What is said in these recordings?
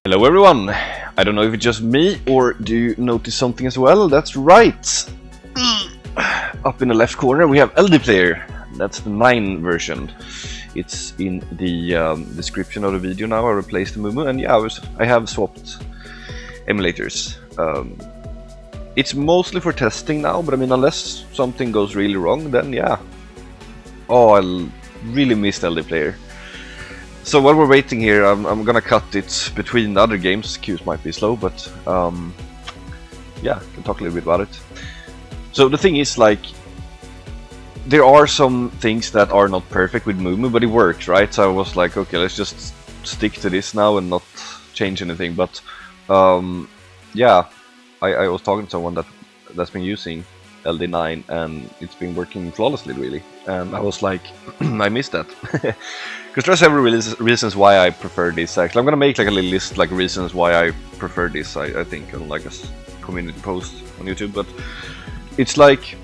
Hello everyone! I don't know if it's just me or do you notice something as well? That's right! Up in the left corner we have LDPlayer. That's the 9 version. It's in the description of the video now. I replaced the Mumu and yeah, I have swapped emulators. It's mostly for testing now, but I mean unless something goes really wrong then yeah. Oh, I really missed LDPlayer. So while we're waiting here, I'm gonna cut it between the other games. Queues might be slow, but yeah, I can talk a little bit about it. So the thing is, like, there are some things that are not perfect with Mumu, but it works, right? So I was like, okay, let's just stick to this now and not change anything. But yeah, I was talking to someone that's been using LD9 and it's been working flawlessly, really. And I was like, I missed that. Because there's several reasons why I prefer this. Actually, I'm gonna make like a little list, like reasons why I prefer this. I think on like a community post on YouTube. But it's like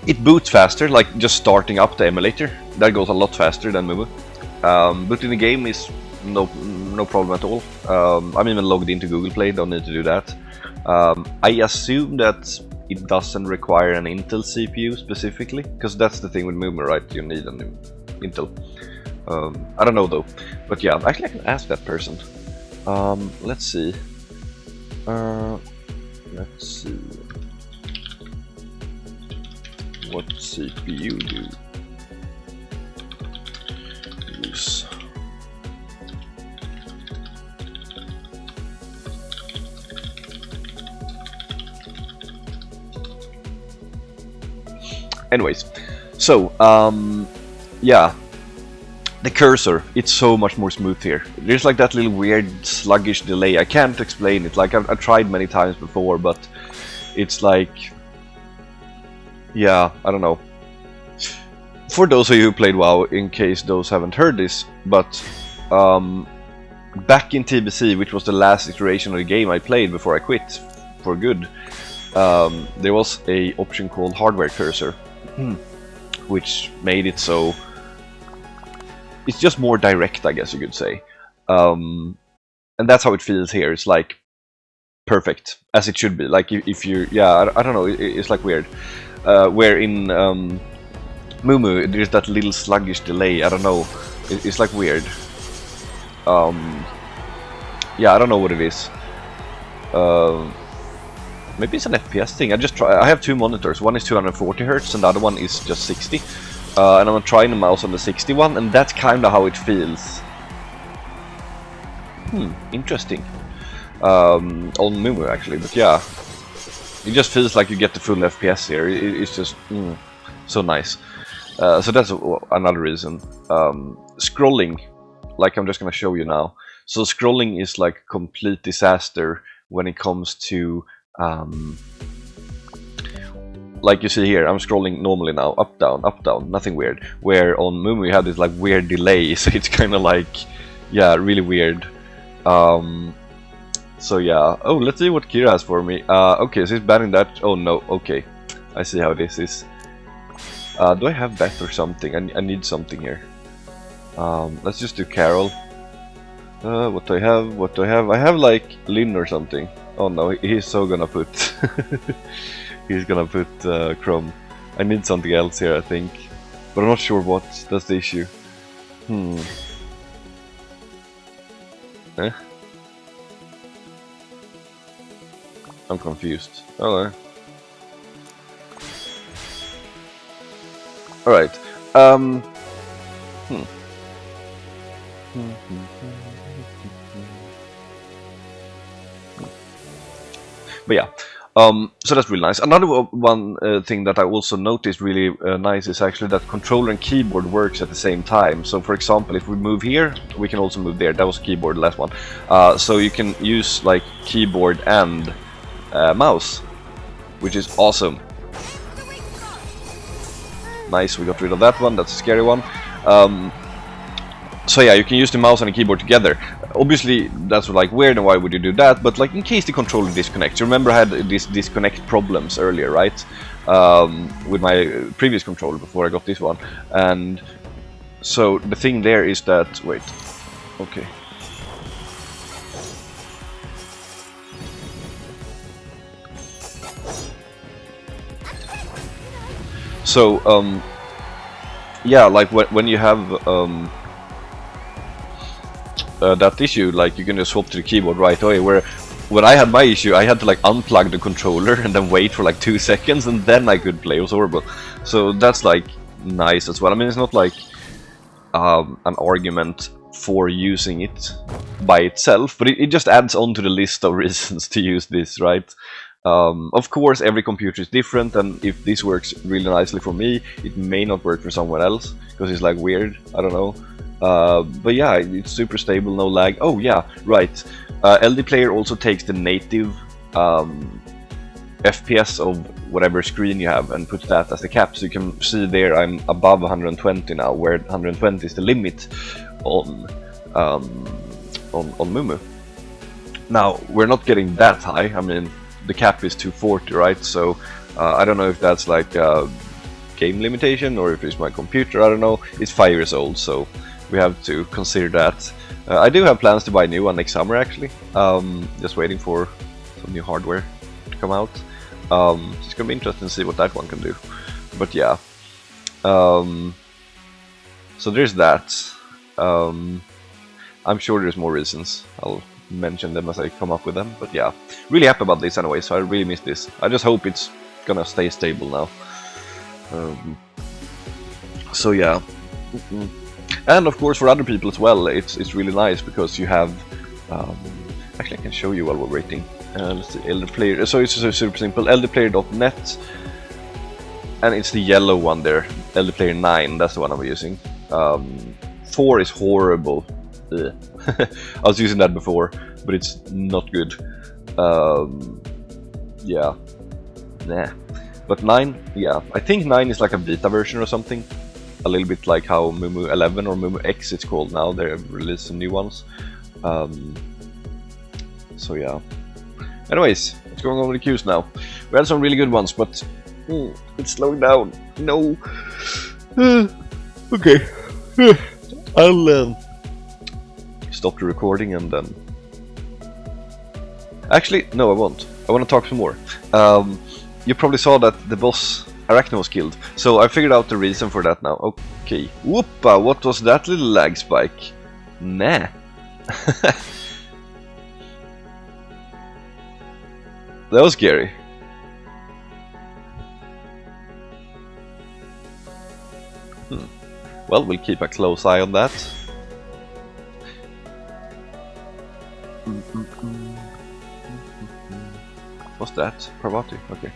it boots faster. Like just starting up the emulator, that goes a lot faster than Mumu. Booting the game is no problem at all. I'm even logged into Google Play. Don't need to do that. I assume that it doesn't require an Intel CPU specifically, because that's the thing with Mumu, right? You need an Intel. I don't know though, but yeah, actually I can ask that person. Let's see. Let's see. What CPU do you use? Anyways, so yeah. The cursor, it's so much more smooth here. There's like that little weird sluggish delay. I can't explain it. Like I've tried many times before, but it's like, yeah, I don't know. For those of you who played WoW, in case those haven't heard this, but back in TBC, which was the last iteration of the game I played before I quit for good, there was a option called hardware cursor, which made it so it's just more direct, I guess you could say. And that's how it feels here. It's like perfect, as it should be. Like if you, yeah, I don't know, it's like weird. Where in Mumu, there's that little sluggish delay, I don't know. It's like weird. Yeah, I don't know what it is. Maybe it's an FPS thing. I have 2 monitors. One is 240 Hz and the other one is just 60. And I'm trying the mouse on the 61, and that's kind of how it feels. Interesting. On Mumu actually, but yeah, it just feels like you get the full FPS here. It's just so nice. So that's another reason. Scrolling, like I'm just gonna show you now. So scrolling is like a complete disaster when it comes to like you see here, I'm scrolling normally now, up, down, nothing weird. Where on Mumu you have this like weird delay, so it's kind of like, yeah, really weird. So yeah, oh, let's see what Kira has for me. Okay, so he's banning that. Oh no, okay, I see how this is. Do I have that or something? I need something here. Let's just do Carol. What do I have? What do I have? I have like Lynn or something. Oh no, he's so gonna put he's gonna put Chrome. I need something else here, I think, but I'm not sure what. That's the issue. Eh? I'm confused. Alright. Alright. But yeah. So that's really nice. Another one thing that I also noticed really nice is actually that controller and keyboard works at the same time. So for example, if we move here, we can also move there. That was keyboard, the last one. So you can use like keyboard and mouse, which is awesome. Nice, we got rid of that one. That's a scary one. So yeah, you can use the mouse and the keyboard together. Obviously, that's like weird, and why would you do that? But like in case the controller disconnects, you remember I had these disconnect problems earlier, right? With my previous controller before I got this one, and so the thing there is that wait, okay. So yeah, like when you have that issue, like you can just swap to the keyboard right away. Where when I had my issue, I had to like unplug the controller and then wait for like 2 seconds, and then I could play. It was horrible. So that's like nice as well. I mean, it's not like an argument for using it by itself, but it just adds on to the list of reasons to use this, right? Of course, every computer is different, and if this works really nicely for me, it may not work for someone else, because it's like weird, I don't know. But yeah, it's super stable, no lag. Oh yeah, right. LDPlayer also takes the native FPS of whatever screen you have and puts that as the cap, so you can see there I'm above 120 now, where 120 is the limit on Mumu. Now, we're not getting that high. I mean, the cap is 240, right? So I don't know if that's like a game limitation or if it's my computer, I don't know. It's 5 years old, so we have to consider that. I do have plans to buy a new one next summer, actually. Just waiting for some new hardware to come out. It's gonna be interesting to see what that one can do. But yeah. So there's that. I'm sure there's more reasons. I'll mention them as I come up with them, but yeah, really happy about this anyway, so I really miss this. I just hope it's gonna stay stable now. So yeah. And of course for other people as well, it's really nice because you have actually I can show you while we're waiting. Let's see, LDPlayer, so it's super simple, LDPlayer.net, and it's the yellow one there, LDPlayer9, that's the one I'm using. 4 is horrible. I was using that before, but it's not good. Yeah, nah. But 9, yeah, I think 9 is like a beta version or something. A little bit like how Mumu 11 or Mumu X it's called now. They've released some new ones. So yeah. Anyways, what's going on with the queues now? We had some really good ones, but it's slowing down. No. Okay. I'll stop the recording and then... Actually, no, I won't. I want to talk some more. You probably saw that the boss Arachne was killed, so I figured out the reason for that now. Okay. Whoopa, what was that little lag spike? Nah. That was scary. Well, we'll keep a close eye on that. What's that? Parvati, okay.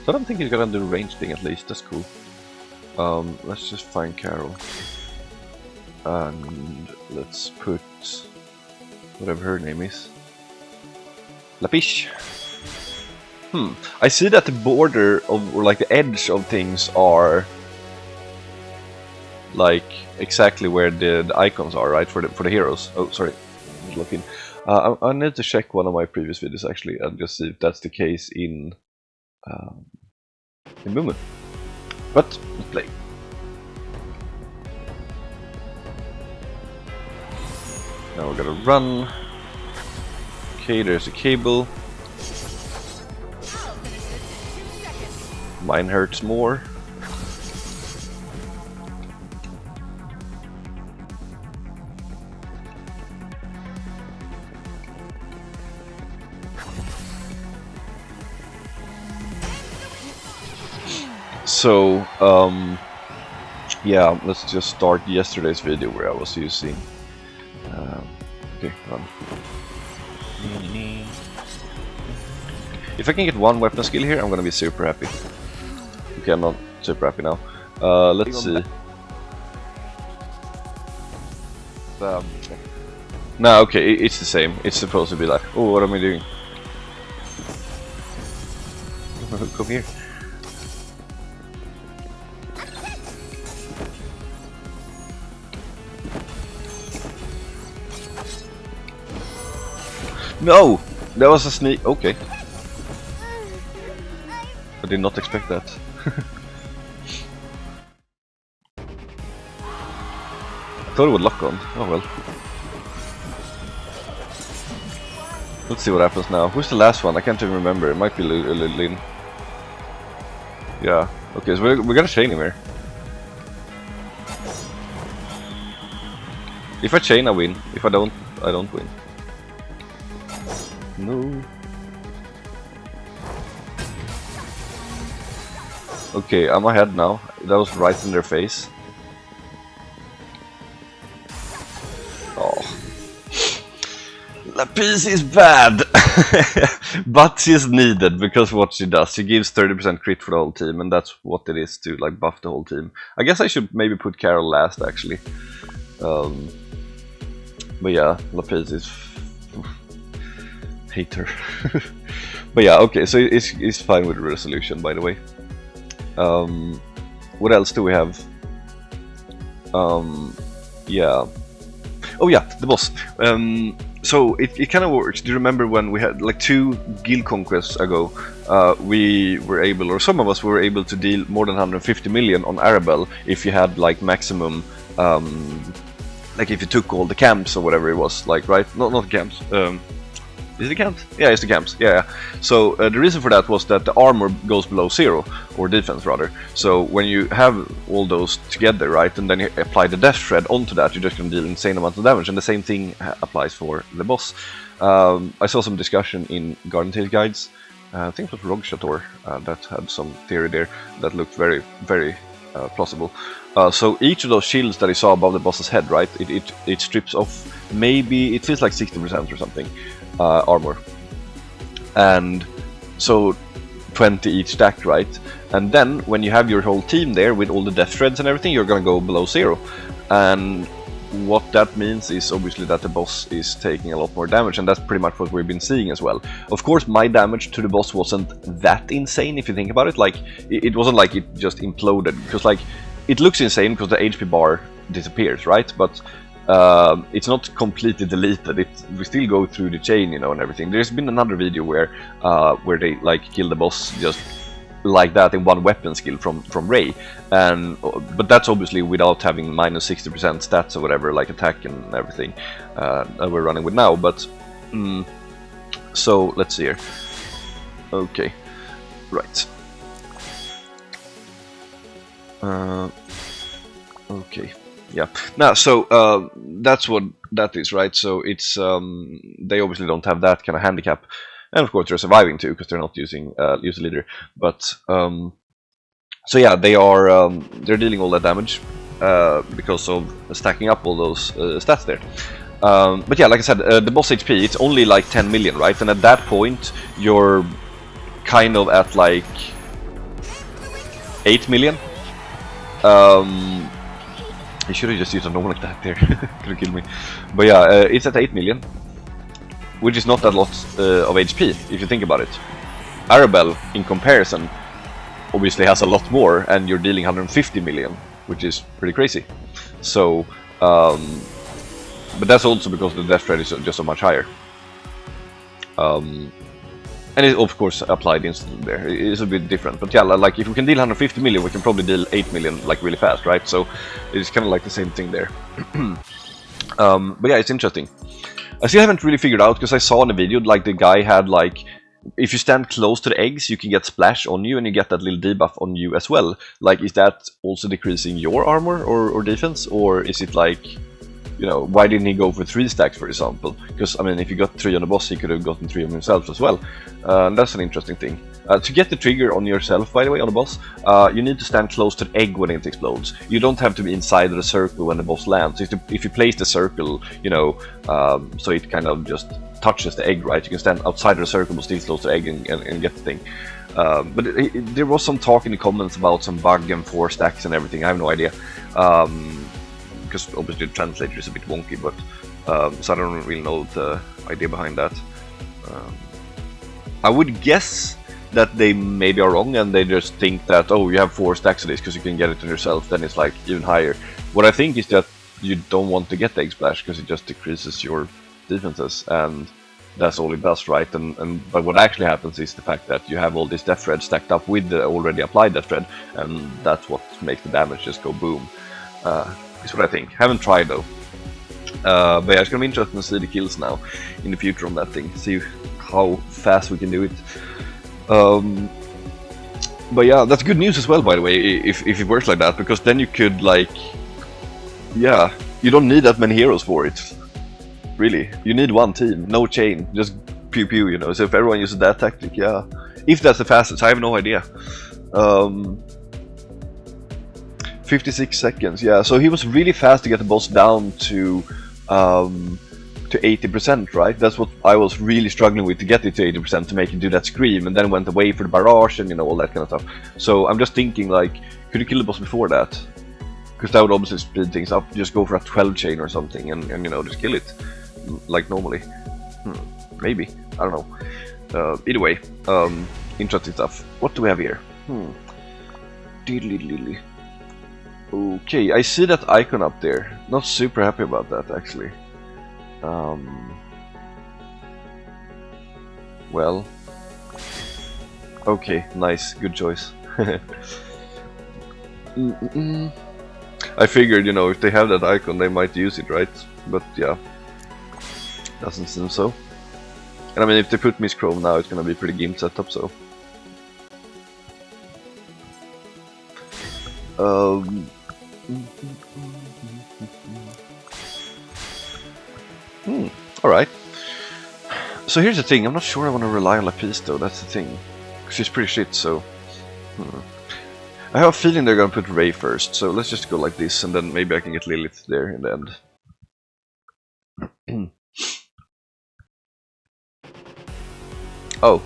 So I don't think he's gonna do the range thing at least, that's cool. Let's just find Carol. And let's put whatever her name is. Lapish. I see that the border of, or like the edge of things are like exactly where the icons are, right, for the heroes. Oh, sorry, I'm looking. I need to check one of my previous videos actually and just see if that's the case in Mumu. But let's play. Now we're gonna run. Okay, there's a cable. Mine hurts more. So, yeah, let's just start yesterday's video where I was using... okay, run. If I can get one weapon skill here, I'm gonna be super happy. Okay, I'm not super happy now. Let's see. No, okay, it's the same. It's supposed to be like, oh, what am I doing? Come here. No! That was a sneak. Okay. I did not expect that. I thought it would lock on. Oh well. Let's see what happens now. Who's the last one? I can't even remember. It might be Lin. Yeah. Okay, so we're gonna chain him here. If I chain, I win. If I don't win. No. Okay, I'm ahead now. That was right in their face. Oh. Lapis is bad! But she's needed, because what she does, she gives 30% crit for the whole team, and that's what it is to like buff the whole team. I guess I should maybe put Carol last, actually. But yeah, Lapis is... hate her. But yeah, okay, so it's fine with the resolution, by the way. What else do we have? Yeah. Oh yeah, the boss. So it kind of works. Do you remember when we had like 2 guild conquests ago? We were able, or some of us were able to deal more than 150 million on Arabelle if you had like maximum, like if you took all the camps or whatever it was, like, right? Not camps. Is it the camps? Yeah, it's the camps. Yeah. So the reason for that was that the armor goes below 0, or defense rather. So when you have all those together, right, and then you apply the death shred onto that, you're just going to deal insane amount of damage, and the same thing applies for the boss. I saw some discussion in Garden Tale guides. I think it was Rogchator that had some theory there that looked very, very plausible. So each of those shields that you saw above the boss's head, right, it strips off, maybe it feels like 60% or something. Armor, and so 20 each stack, right? And then when you have your whole team there with all the death shreds and everything, you're gonna go below 0. And what that means is obviously that the boss is taking a lot more damage, and that's pretty much what we've been seeing as well. Of course, my damage to the boss wasn't that insane if you think about it. Like, it wasn't like it just imploded, because like it looks insane because the HP bar disappears, right? But it's not completely deleted. We still go through the chain, you know, and everything. There's been another video where they like kill the boss just like that in one weapon skill from Ray, but that's obviously without having minus 60% stats or whatever, like attack and everything that we're running with now. But so let's see here. Okay, right. Okay. Yeah. Now, so that's what that is, right? So it's they obviously don't have that kind of handicap, and of course they're surviving too because they're not using use a leader. But so yeah, they're dealing all that damage because of stacking up all those stats there. But yeah, like I said, the boss HP, it's only like 10 million, right? And at that point, you're kind of at like 8 million. I should have just used a normal attack there. Could have killed me. But yeah, it's at 8 million, which is not that lot of HP if you think about it. Arabelle, in comparison, obviously has a lot more, and you're dealing 150 million, which is pretty crazy. So, but that's also because the death rate is just so much higher. And it of course applied instantly there. It's a bit different, but yeah, like if we can deal 150 million, we can probably deal 8 million like really fast, right? So it's kind of like the same thing there. But yeah, it's interesting. I still haven't really figured out, because I saw in a video like the guy had like, if you stand close to the eggs, you can get splash on you, and you get that little debuff on you as well. Like, is that also decreasing your armor or defense, or is it like, you know, why didn't he go for 3 stacks, for example? Because, I mean, if you got 3 on the boss, he could have gotten 3 on himself as well. That's an interesting thing. To get the trigger on yourself, by the way, on the boss, you need to stand close to the egg when it explodes. You don't have to be inside of the circle when the boss lands. If you place the circle, you know, so it kind of just touches the egg, right? You can stand outside of the circle but still close to the egg and get the thing. But there was some talk in the comments about some bug and 4 stacks and everything. I have no idea. Because obviously the translator is a bit wonky, but so I don't really know the idea behind that. I would guess that they maybe are wrong, and they just think that, oh, you have 4 stacks of this because you can get it on yourself, then it's like even higher. What I think is that you don't want to get the egg splash because it just decreases your defenses, and that's all it does, right? But what actually happens is the fact that you have all this death thread stacked up with the already applied death thread, and that's what makes the damage just go boom. Is what I think. Haven't tried though. But yeah, it's gonna be interesting to see the kills now in the future on that thing. See how fast we can do it. But yeah, that's good news as well, by the way, if it works like that, because then you could, like, yeah, you don't need that many heroes for it. Really, you need one team, no chain, just pew pew, you know. So if everyone uses that tactic, yeah. If that's the fastest, I have no idea. 56 seconds, yeah. So he was really fast to get the boss down to 80%, right? That's what I was really struggling with, to get it to 80% to make it do that scream, and then went away for the barrage and, you know, all that kind of stuff. So I'm just thinking, like, could you kill the boss before that? Because that would obviously speed things up. Just go for a 12 chain or something, and you know, just kill it like normally. Maybe, I don't know. Either way, interesting stuff. What do we have here? Okay, I see that icon up there. Not super happy about that, actually. Well, okay, nice, good choice. I figured, you know, if they have that icon, they might use it, right? But yeah, doesn't seem so. And I mean, if they put Miss Chrome now, it's gonna be pretty GIMP setup, so. Alright. So here's the thing, I'm not sure I want to rely on Lapis though, that's the thing. Because she's pretty shit, so... I have a feeling they're gonna put Ray first, so let's just go like this, and then maybe I can get Lilith there in the end. Oh,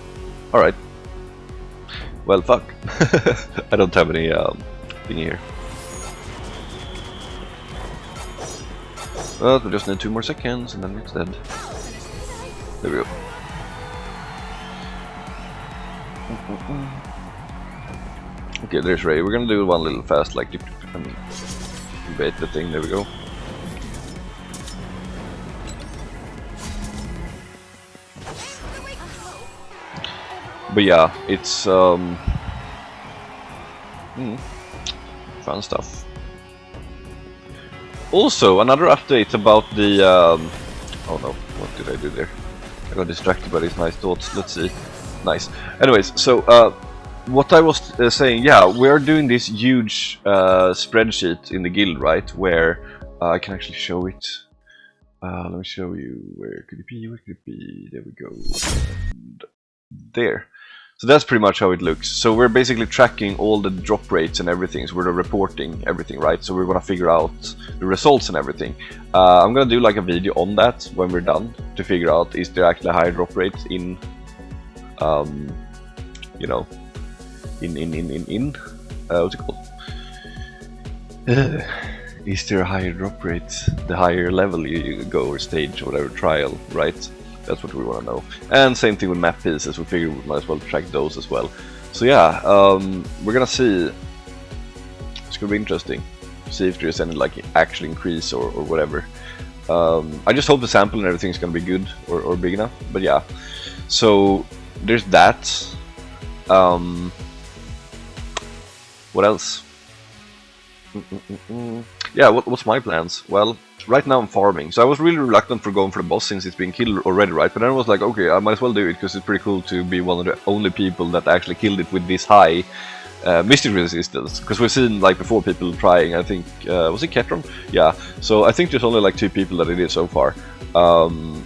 alright. Well, fuck. I don't have any thing here. Well, we just need 2 more seconds and then it's dead. There we go. Okay, there's Ray. We're gonna do one little fast, like, and bait the thing. There we go. But yeah, it's fun stuff. Also, another update about the oh no, what did I do there? I got distracted by these nice thoughts. Let's see. Nice. Anyways, so what I was saying, yeah, we're doing this huge spreadsheet in the guild, right? Where I can actually show it. Let me show you. Where could it be? Where could it be? There we go. And there. So that's pretty much how it looks. So we're basically tracking all the drop rates and everything. So we're reporting everything, right? So we're gonna figure out the results and everything. I'm gonna do like a video on that when we're done to figure out, is there actually a higher drop rate in, you know, what's it called? Is there a higher drop rate the higher level you go, or stage, or whatever, trial, right? That's what we want to know. And same thing with map pieces, we figure we might as well track those as well. So yeah, we're gonna see. It's gonna be interesting. See if there's any like actual increase or whatever. I just hope the sample and everything is gonna be good or big enough. But yeah, so there's that. What else? Yeah, what's my plans? Well, right now I'm farming, so I was really reluctant for going for the boss since it's been killed already, right? But then I was like, okay, I might as well do it because it's pretty cool to be one of the only people that actually killed it with this high mystic resistance. Because we've seen like before people trying, I think, was it Ketron? Yeah, so I think there's only like 2 people that did it so far. So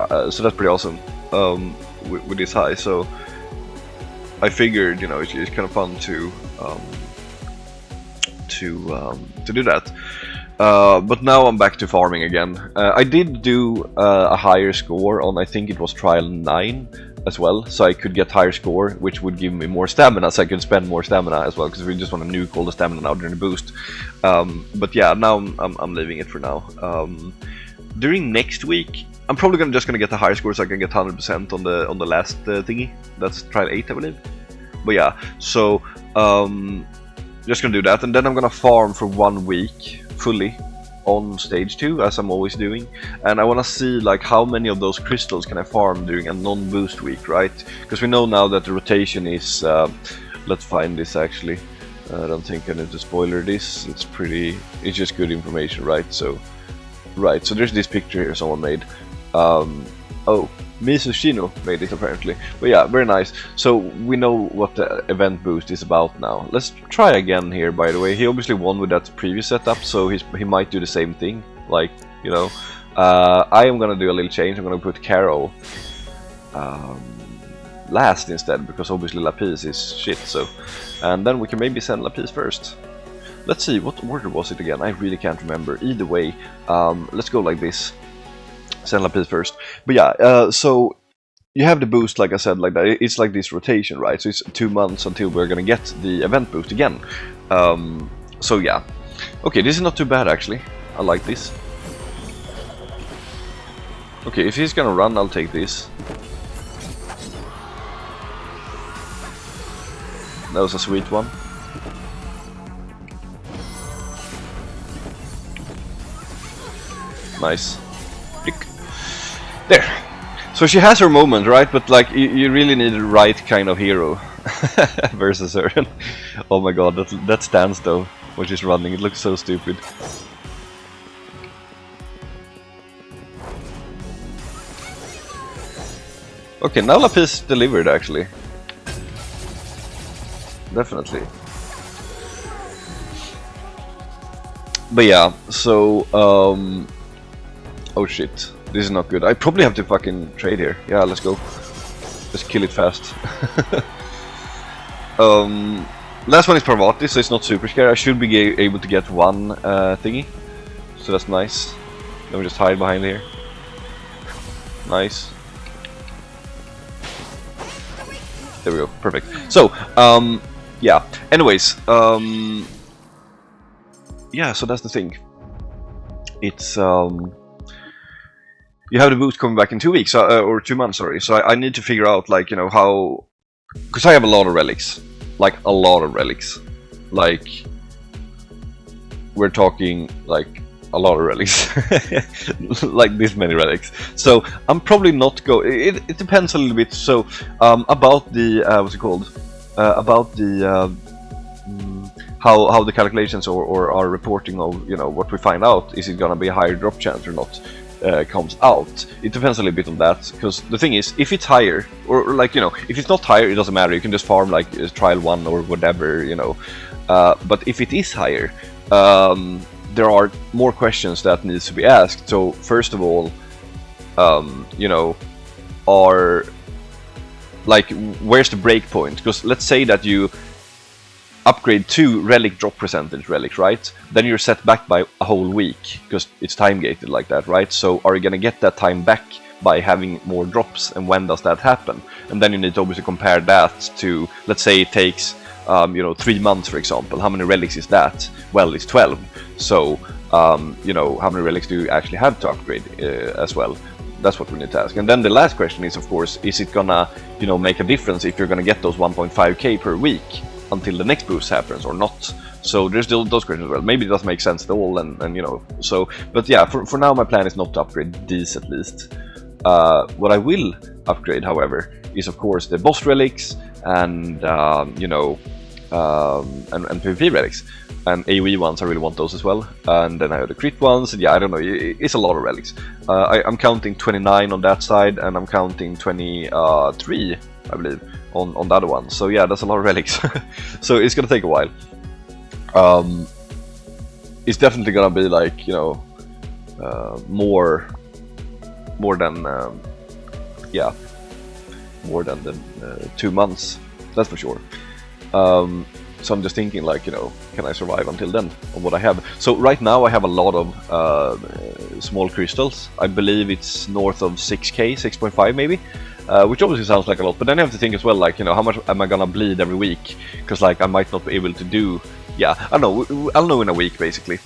that's pretty awesome with this high. So I figured, you know, it's kind of fun to do that. But now I'm back to farming again. I did do a higher score on, I think it was trial 9 as well, so I could get higher score, which would give me more stamina, so I could spend more stamina as well, because we just want to nuke all the stamina now during the boost. But yeah, now I'm leaving it for now. During next week, I'm probably just gonna get a higher score so I can get 100% on the last thingy. That's trial 8, I believe. But yeah, so just gonna do that, and then I'm gonna farm for 1 week fully on stage 2, as I'm always doing, and I want to see like how many of those crystals can I farm during a non-boost week, right? Because we know now that the rotation is let's find this actually. I don't think I need to spoiler this. It's just good information, right? So there's this picture here someone made. Oh, Mizushino made it apparently. But yeah, very nice. So we know what the event boost is about now. Let's try again here, by the way. He obviously won with that previous setup, so he might do the same thing. Like, you know, I am gonna do a little change. I'm gonna put Carol last instead, because obviously Lapis is shit. So, and then we can maybe send Lapis first. Let's see, what order was it again? I really can't remember. Either way, let's go like this. Send Lapis first. But yeah, so you have the boost, like I said, like that. It's like this rotation, right? So it's 2 months until we're gonna get the event boost again. So yeah. Okay, this is not too bad actually. I like this. Okay, if he's gonna run, I'll take this. That was a sweet one. Nice. There. So she has her moment, right? But like, you really need the right kind of hero versus her. Oh my god, that stance though, when she's running, it looks so stupid. Okay, now Lapis delivered actually. Definitely. But yeah, so oh shit, this is not good. I probably have to fucking trade here. Yeah, let's go. Let's kill it fast. Last one is Parvati, so it's not super scary. I should be able to get one thingy, so that's nice. Let me just hide behind here. Nice. There we go, perfect. So, yeah, anyways, yeah, so that's the thing. It's, you have the boost coming back in 2 weeks, or 2 months, sorry. So I need to figure out, like, you know, how... Because I have a lot of relics. Like, a lot of relics. Like, we're talking, like, a lot of relics. Like, this many relics. So, I'm probably not it depends a little bit. So, about the, what's it called? About the, how the calculations or our reporting of, you know, what we find out, is it gonna be a higher drop chance or not, comes out. It depends a little bit on that, because the thing is, if it's higher, or like, you know, if it's not higher, it doesn't matter, you can just farm like trial 1 or whatever, you know. But if it is higher, there are more questions that needs to be asked. So first of all, you know, are like, where's the break point? Because let's say that you upgrade 2 relic drop percentage relics, right? Then you're set back by a whole week, because it's time gated like that, right? So are you gonna get that time back by having more drops, and when does that happen? And then you need to obviously compare that to, let's say it takes, you know, 3 months, for example. How many relics is that? Well, it's 12. So, you know, how many relics do you actually have to upgrade as well? That's what we need to ask. And then the last question is, of course, is it gonna, you know, make a difference if you're gonna get those 1.5k per week until the next boost happens or not? So there's still those questions as well. Maybe it doesn't make sense at all, and you know, so, but yeah, for now my plan is not to upgrade these at least. What I will upgrade, however, is of course the boss relics and you know, and PvP relics. And AoE ones, I really want those as well. And then I have the crit ones, and yeah, I don't know, it's a lot of relics. I'm counting 29 on that side, and I'm counting 23, I believe, on the other one. So yeah, that's a lot of relics. So it's gonna take a while. It's definitely gonna be like, you know, more than yeah, more than the 2 months, that's for sure. So I'm just thinking, like, you know, can I survive until then on what I have? So right now I have a lot of small crystals. I believe it's north of 6k, 6.5 maybe, which obviously sounds like a lot, but then I have to think as well, like, you know, how much am I gonna bleed every week? Because, like, I might not be able to do, yeah, I don't know, I'll know in a week basically.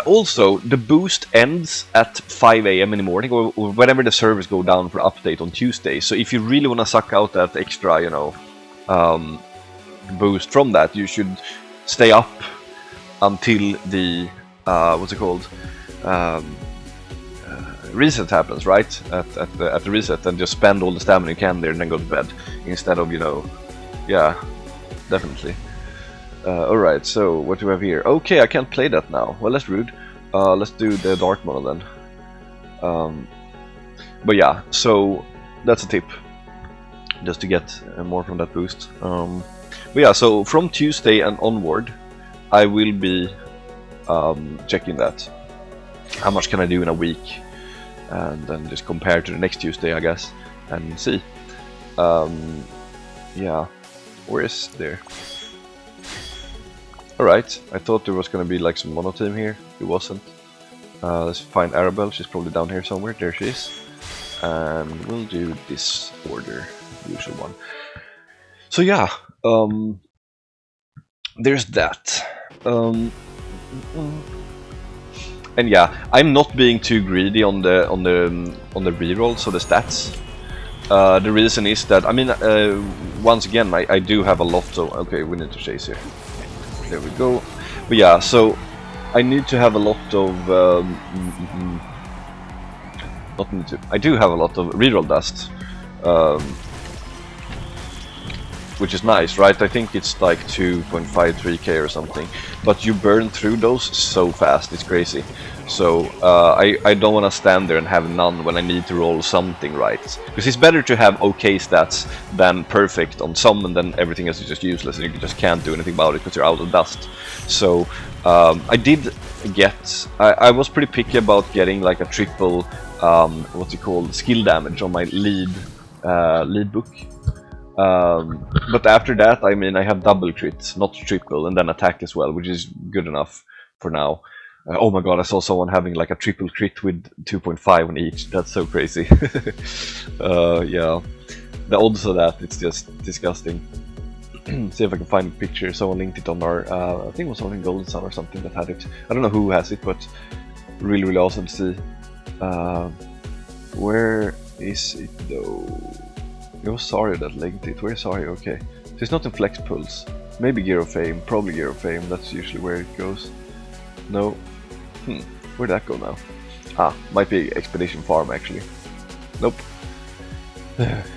Also, the boost ends at 5 AM in the morning, or whenever the servers go down for update on Tuesday. So if you really want to suck out that extra, you know, boost from that, you should stay up until the what's it called, reset happens, right? At the reset, and just spend all the stamina you can there and then go to bed, instead of, you know, yeah, definitely. Alright, so what do we have here? Okay, I can't play that now. Well, that's rude. Let's do the dark model then. But yeah, so that's a tip, just to get more from that boost. But yeah, so from Tuesday and onward, I will be checking that. How much can I do in a week? And then just compare to the next Tuesday, I guess, and see. Yeah, where is there? Alright, I thought there was gonna be like some mono team here. It wasn't. Let's find Arabelle. She's probably down here somewhere. There she is. And we'll do this order, usual one. So yeah, there's that. And yeah, I'm not being too greedy on the rerolls or the stats. The reason is that, I mean, once again, I do have a lot of... Okay, we need to chase here. There we go. But yeah, so I need to have a lot of... not need to. I do have a lot of reroll dust. Which is nice, right? I think it's like 2.53k or something. But you burn through those so fast, it's crazy. So I don't want to stand there and have none when I need to roll something right. Because it's better to have okay stats than perfect on some, and then everything else is just useless and you just can't do anything about it because you're out of dust. So I did get... I was pretty picky about getting like a triple, what's it called, skill damage on my lead book. But after that, I mean, I have double crits, not triple, and then attack as well, which is good enough for now. Oh my god, I saw someone having like a triple crit with 2.5 on each. That's so crazy. Yeah, the odds of that, it's just disgusting. See if I can find a picture. Someone linked it on our, I think it was someone in Golden Sun or something that had it. I don't know who has it, but really, really awesome to see. Where is it though? It was Sario that linked it. Where's Sario? Okay. So it's not in Flex Pulse. Maybe Gear of Fame. Probably Gear of Fame. That's usually where it goes. No. Where'd that go now? Ah, might be Expedition Farm actually. Nope. Let's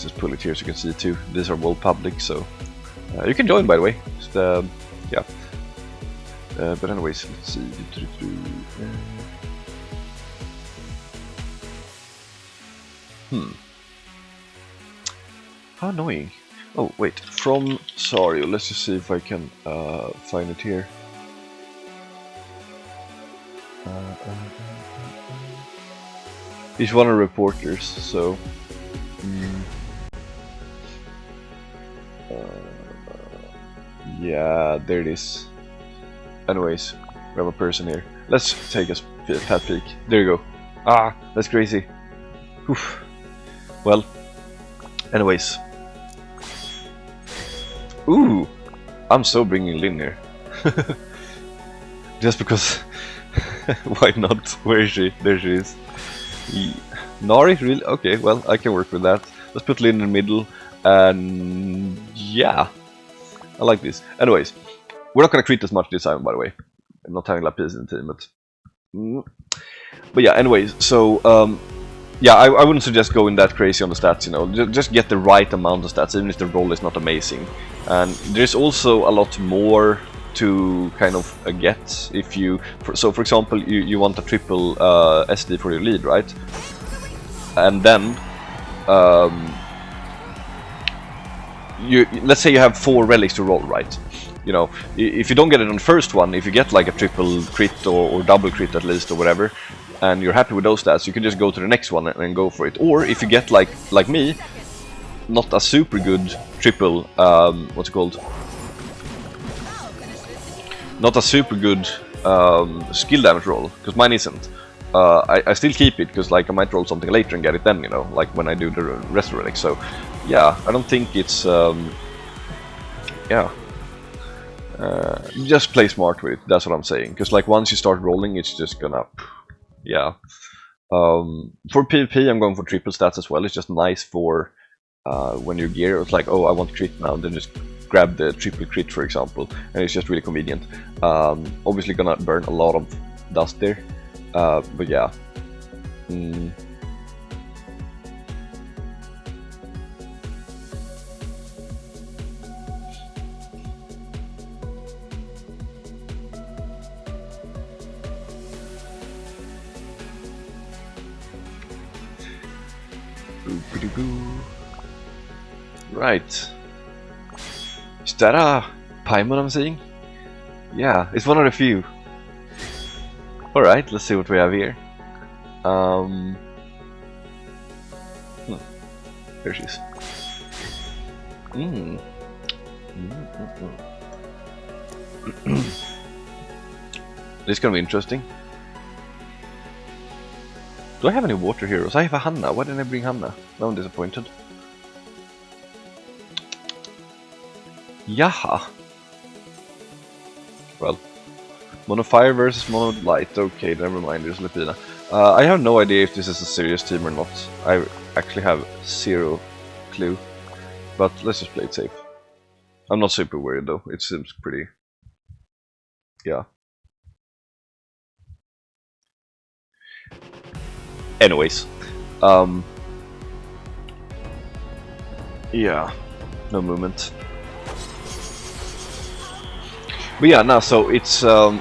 just pull it here so you can see it too. These are all public, so you can join, by the way. Just, yeah. But anyways, let's see. How annoying. Oh, wait. From Sario. Let's just see if I can find it here. He's one of the reporters, so... yeah, there it is. Anyways, we have a person here. Let's take a fat peek. There you go. Ah, that's crazy. Oof. Well, anyways. Ooh, I'm so bringing Lynn here. Just because... why not? Where is she? There she is. Nari? Really? Okay, well, I can work with that. Let's put Lynn in the middle. And yeah, I like this. Anyways, we're not gonna crit as much this time, by the way. I'm not having Lapis in the team, but yeah, anyways, so yeah, I wouldn't suggest going that crazy on the stats, you know. Just get the right amount of stats, even if the roll is not amazing. And there's also a lot more to kind of get if you... So for example, you want a triple SD for your lead, right? And then let's say you have 4 relics to roll, right? You know, if you don't get it on the first one, if you get like a triple crit or double crit at least or whatever, and you're happy with those stats, you can just go to the next one and go for it. Or if you get like me, not a super good triple, what's it called? Not a super good skill damage roll, because mine isn't. I still keep it, because like I might roll something later and get it then, you know, like when I do the rest of relics. So yeah, I don't think it's yeah. Just play smart with it, that's what I'm saying. Because like once you start rolling, it's just gonna... Yeah. For PvP, I'm going for triple stats as well. It's just nice for when you gear. It's like, oh, I want crit now, then just grab the triple crit, for example, and it's just really convenient. Obviously gonna burn a lot of dust there, but yeah. Right. Is that a Paimon I'm seeing? Yeah, it's one of the few. Alright, let's see what we have here. There she is. This is gonna be interesting. Do I have any water heroes? I have a Hanna. Why didn't I bring Hanna? Now I'm disappointed. Yaha. Well, mono fire versus mono light. Okay, never mind. There's Lepina. I have no idea if this is a serious team or not. I actually have zero clue. But let's just play it safe. I'm not super worried though. It seems pretty. Yeah. Anyways, yeah, no movement. But yeah, no. So it's I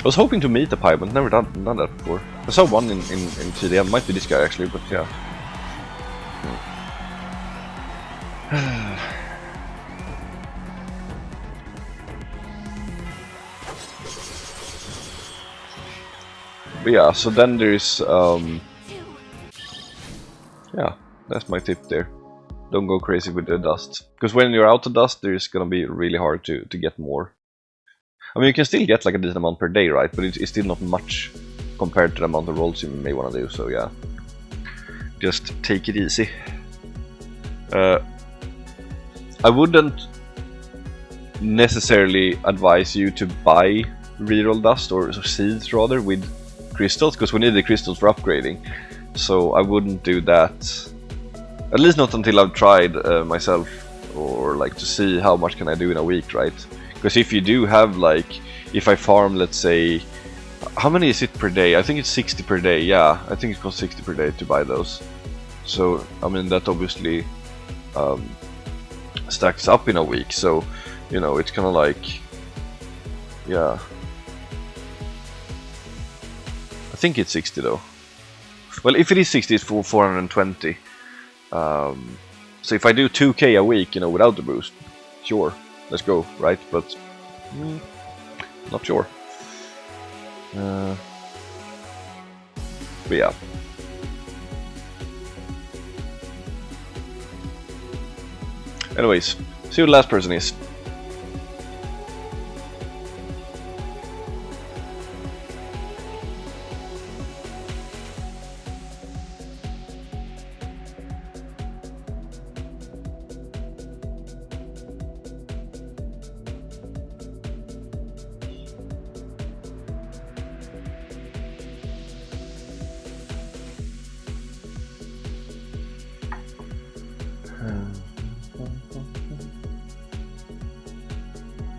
was hoping to meet the Paimon. Never done that before. I saw one in TDM. Might be this guy actually, but yeah. But yeah, so then there's yeah, that's my tip there. Don't go crazy with the dust, because when you're out of dust, there's gonna be really hard to get more. I mean, you can still get like a decent amount per day, right? But it's still not much compared to the amount of rolls you may want to do. So yeah, just take it easy. I wouldn't necessarily advise you to buy reroll dust or seeds rather with crystals, because we need the crystals for upgrading. So I wouldn't do that, at least not until I've tried myself, or like to see how much can I do in a week, right? Because if you do have like, if I farm, let's say, how many is it per day? I think it's 60 per day. Yeah, I think it costs 60 per day to buy those. So I mean that obviously stacks up in a week. So you know, it's kind of like, yeah, I think it's 60 though. Well, if it is 60, it's for 420. So if I do 2k a week, you know, without the boost, sure, let's go, right? But not sure. But yeah. Anyways, see who the last person is.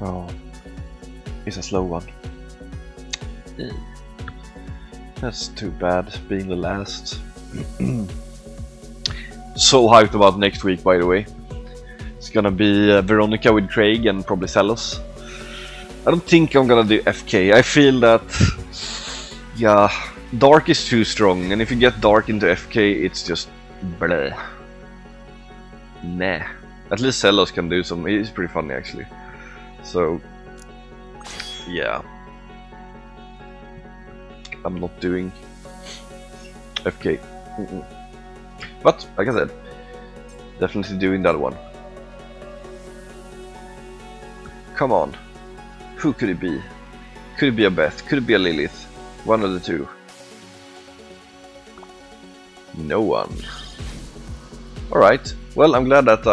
Oh, it's a slow one. That's too bad, being the last. So hyped about next week, by the way. It's gonna be Veronica with Craig and probably Celos. I don't think I'm gonna do FK. I feel that, yeah, Dark is too strong, and if you get Dark into FK, it's just bleh. Nah. At least Celos can do some. He's pretty funny actually. So, yeah, I'm not doing FK. But, like I said, definitely doing that one. Come on, who could it be? Could it be a Beth? Could it be a Lilith? One of the two. No one. Alright, well, I'm glad that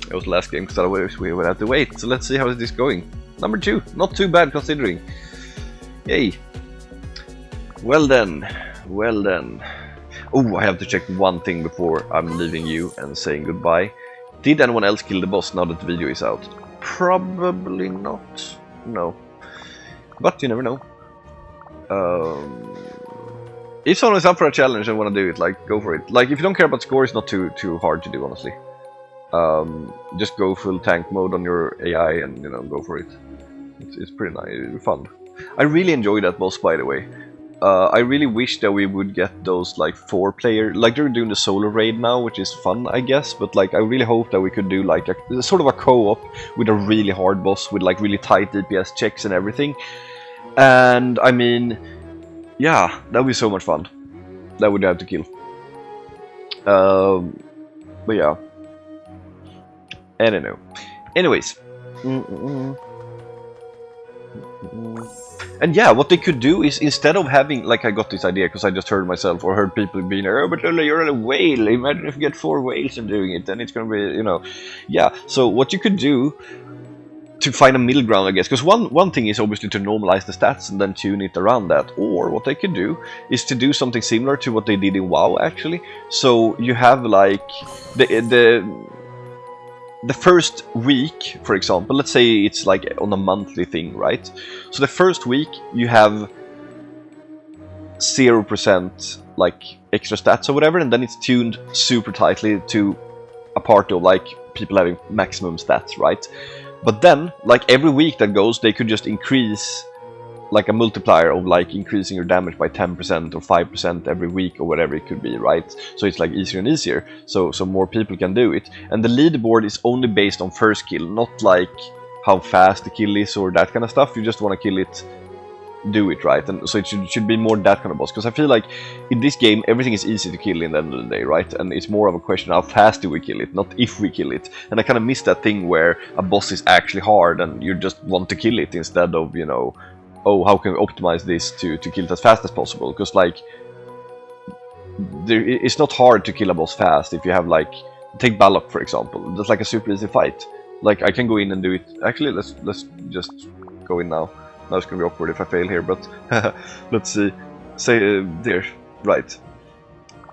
it was the last game, because otherwise we would have to wait. So let's see how is this going. Number 2, not too bad considering. Yay. Well then, well then. Oh, I have to check one thing before I'm leaving you and saying goodbye. Did anyone else kill the boss now that the video is out? Probably not. No. But you never know. If someone is up for a challenge and want to do it, like, go for it. Like, if you don't care about score, it's not too hard to do, honestly. Just go full tank mode on your AI and, you know, go for it. It's pretty nice, fun. I really enjoy that boss, by the way. I really wish that we would get those like 4-player, like they're doing the solo raid now, which is fun, I guess. But like I really hope that we could do like a sort of a co-op with a really hard boss with like really tight DPS checks and everything. And I mean, yeah, that would be so much fun. That would have to kill. But yeah, I don't know. Anyways. And yeah, what they could do is, instead of having, like, I got this idea because I just heard myself or heard people being, oh, but you're a whale, imagine if you get 4 whales and doing it, then it's gonna be, you know. Yeah, so what you could do to find a middle ground, I guess, because one thing is obviously to normalize the stats and then tune it around that, or what they could do is to do something similar to what they did in WoW, actually. So you have, like, the first week, for example, let's say it's like on a monthly thing, right? So the first week you have 0% like extra stats or whatever, and then it's tuned super tightly to a part of like people having maximum stats, right? But then, like every week that goes, they could just increase like a multiplier of like increasing your damage by 10% or 5% every week or whatever it could be, right? So it's like easier and easier, so more people can do it. And the leaderboard is only based on first kill, not like how fast the kill is or that kind of stuff. You just want to kill it, do it, right? And so it should be more that kind of boss, because I feel like in this game everything is easy to kill in the end of the day, right? And it's more of a question of how fast do we kill it, not if we kill it. And I kind of miss that thing where a boss is actually hard and you just want to kill it instead of, you know, oh, how can we optimize this to kill it as fast as possible? Because like, it's not hard to kill a boss fast if you have like, take Balok for example. That's like a super easy fight. Like I can go in and do it. Actually, let's just go in now. Now it's gonna be awkward if I fail here, but let's see. Say there, right?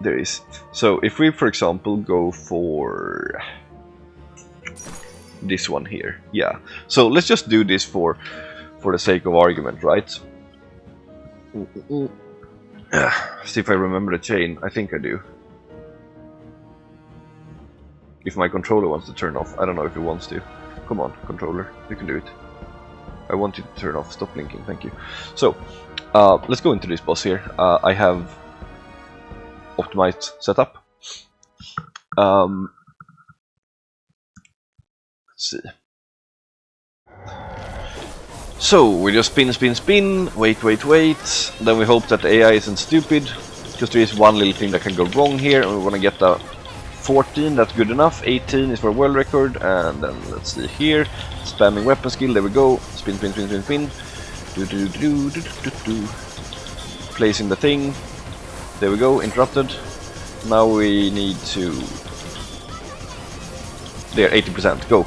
There is. So if we, for example, go for this one here, yeah. So let's just do this for the sake of argument, right? See if I remember the chain. I think I do. If my controller wants to turn off. I don't know if it wants to. Come on, controller. You can do it. I want you to turn off. Stop blinking. Thank you. So, let's go into this boss here. I have optimized setup. Let's see. So, we just spin, wait, then we hope that the AI isn't stupid, because there is one little thing that can go wrong here, and we want to get a 14, that's good enough, 18 is for a world record, and then let's see here, spamming weapon skill, there we go, spin, placing the thing, there we go, interrupted, now we need to, there, 80%, go.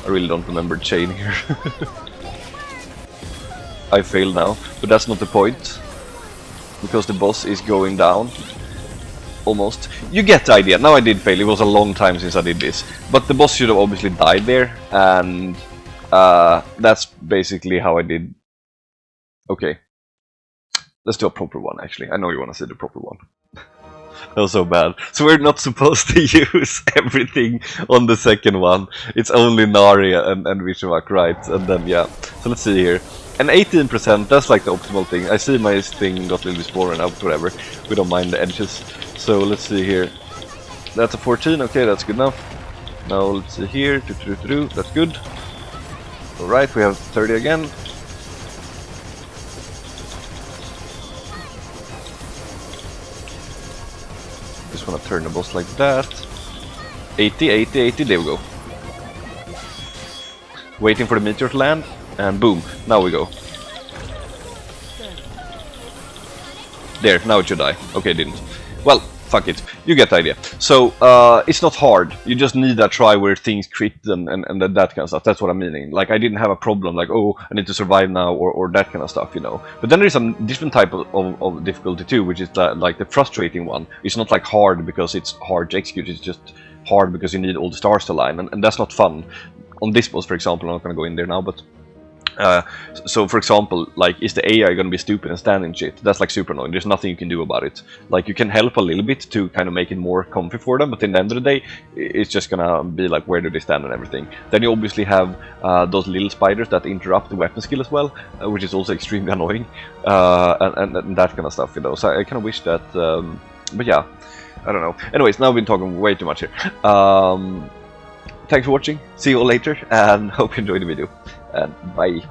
I really don't remember chain here. I failed now, but that's not the point, because the boss is going down. Almost. You get the idea. Now I did fail, it was a long time since I did this. But the boss should have obviously died there, and that's basically how I did. Okay. Let's do a proper one, actually. I know you want to see the proper one. That was so bad. So we're not supposed to use everything on the second one. It's only Nari and Vishwak, right? And then, yeah. So let's see here. And 18%, that's like the optimal thing. I see my thing got a little bit smaller now, but whatever. We don't mind the edges. So let's see here. That's a 14, okay, that's good enough. Now let's see here. That's good. Alright, we have 30 again. Just want to turn the boss like that. 80, there we go. Waiting for the meteor to land, and boom, now we go. There, now it should die. Okay, it didn't. Well, fuck it, you get the idea. So, it's not hard, you just need that try where things crit and that kind of stuff, that's what I'm meaning. Like, I didn't have a problem, like, oh, I need to survive now, or that kind of stuff, you know. But then there's a different type of difficulty too, which is like the frustrating one. It's not like hard because it's hard to execute, it's just hard because you need all the stars to align, and that's not fun. On this boss, for example, I'm not gonna go in there now, but So for example, like, is the AI gonna be stupid and stand and shit? That's like super annoying. There's nothing you can do about it. Like, you can help a little bit to kind of make it more comfy for them, but in the end of the day, it's just gonna be like, where do they stand and everything. Then you obviously have those little spiders that interrupt the weapon skill as well, which is also extremely annoying, and that kind of stuff, you know. So I kind of wish that, but yeah, I don't know. Anyways, now I've been talking way too much here. Thanks for watching. See you all later, and hope you enjoyed the video. And bye.